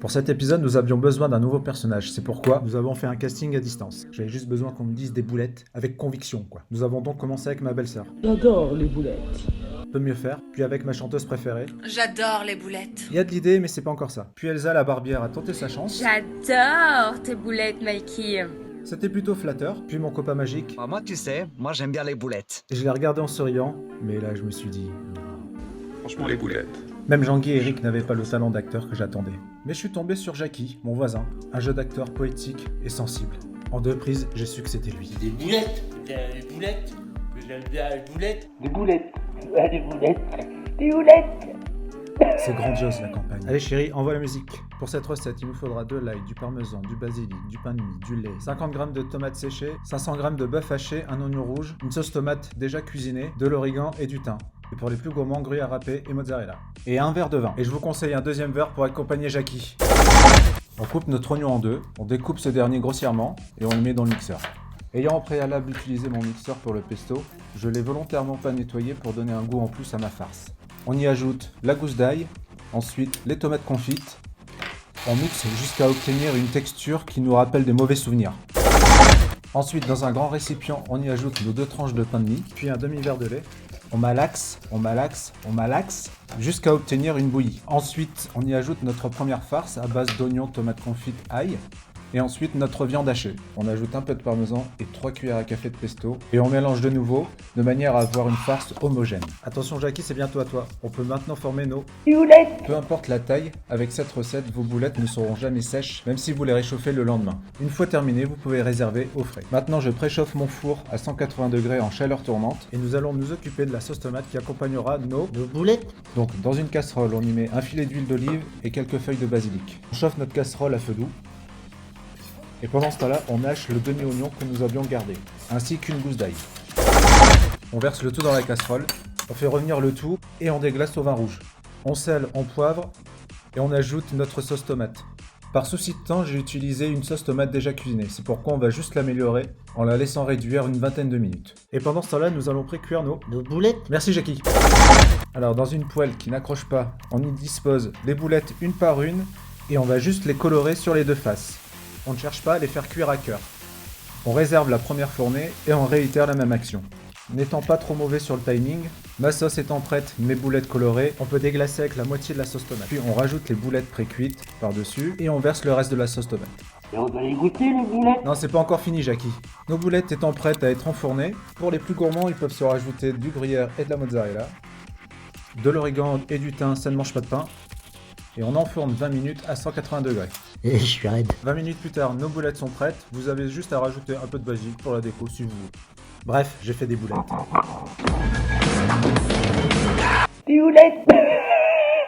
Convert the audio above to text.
Pour cet épisode, nous avions besoin d'un nouveau personnage. C'est pourquoi nous avons fait un casting à distance. J'avais juste besoin qu'on me dise des boulettes avec conviction, quoi. Nous avons donc commencé avec ma belle-sœur. J'adore les boulettes. Peut mieux faire. Puis avec ma chanteuse préférée. J'adore les boulettes. Il y a de l'idée, mais c'est pas encore ça. Puis Elsa, la barbière, a tenté sa chance. J'adore tes boulettes, Mikey. C'était plutôt flatteur. Puis mon copain magique. Ah, moi, tu sais, moi j'aime bien les boulettes. Et je l'ai regardé en souriant. Mais là, je me suis dit... Franchement, les boulettes. Même Jean-Guy et Eric n'avaient pas le talent d'acteur que j'attendais. Mais je suis tombé sur Jackie, mon voisin. Un jeu d'acteur poétique et sensible. En 2 prises, j'ai su que c'était lui. Des boulettes, des boulettes, des boulettes. Des boulettes. Des boulettes. Des boulettes. C'est grandiose la campagne. Allez chérie, envoie la musique. Pour cette recette, il nous faudra de l'ail, du parmesan, du basilic, du pain de mie, du lait, 50 g de tomates séchées, 500 g de bœuf haché, un oignon rouge, une sauce tomate déjà cuisinée, de l'origan et du thym. Et pour les plus gourmands, gruyère râpé et mozzarella. Et un verre de vin. Et je vous conseille un deuxième verre pour accompagner Jackie. On coupe notre oignon en 2, on découpe ce dernier grossièrement et on le met dans le mixeur. Ayant au préalable utilisé mon mixeur pour le pesto, je l'ai volontairement pas nettoyé pour donner un goût en plus à ma farce. On y ajoute la gousse d'ail, ensuite les tomates confites. On mixe jusqu'à obtenir une texture qui nous rappelle des mauvais souvenirs. Ensuite, dans un grand récipient, on y ajoute nos 2 tranches de pain de mie, puis un demi-verre de lait. On malaxe, on malaxe, on malaxe, jusqu'à obtenir une bouillie. Ensuite, on y ajoute notre première farce à base d'oignons, tomates confites, ail. Et ensuite, notre viande hachée. On ajoute un peu de parmesan et 3 cuillères à café de pesto. Et on mélange de nouveau, de manière à avoir une farce homogène. Attention Jackie, c'est bientôt à toi. On peut maintenant former nos Boulettes. Peu importe la taille, avec cette recette, vos boulettes ne seront jamais sèches, même si vous les réchauffez le lendemain. Une fois terminé, vous pouvez réserver au frais. Maintenant, je préchauffe mon four à 180 degrés en chaleur tournante, et nous allons nous occuper de la sauce tomate qui accompagnera nos boulettes. Donc, dans une casserole, on y met un filet d'huile d'olive et quelques feuilles de basilic. On chauffe notre casserole à feu doux. Et pendant ce temps-là, on hache le demi-oignon que nous avions gardé, ainsi qu'une gousse d'ail. On verse le tout dans la casserole, on fait revenir le tout et on déglace au vin rouge. On sèle, on poivre et on ajoute notre sauce tomate. Par souci de temps, j'ai utilisé une sauce tomate déjà cuisinée, c'est pourquoi on va juste l'améliorer en la laissant réduire une vingtaine de minutes. Et pendant ce temps-là, nous allons pré-cuire nos boulettes. Merci Jackie. Alors dans une poêle qui n'accroche pas, on y dispose les boulettes une par une et on va juste les colorer sur les 2 faces. On ne cherche pas à les faire cuire à cœur. On réserve la première fournée et on réitère la même action. N'étant pas trop mauvais sur le timing, ma sauce étant prête, mes boulettes colorées, on peut déglacer avec la moitié de la sauce tomate. Puis on rajoute les boulettes pré-cuites par-dessus et on verse le reste de la sauce tomate. Et on va les goûter les boulettes. Non, c'est pas encore fini Jackie. Nos boulettes étant prêtes à être enfournées, pour les plus gourmands, ils peuvent se rajouter du gruyère et de la mozzarella, de l'origan et du thym, ça ne mange pas de pain. Et on enfourne 20 minutes à 180 degrés. Et je suis raide. 20 minutes plus tard, nos boulettes sont prêtes. Vous avez juste à rajouter un peu de basilic pour la déco si vous voulez. Bref, j'ai fait des boulettes. Des boulettes.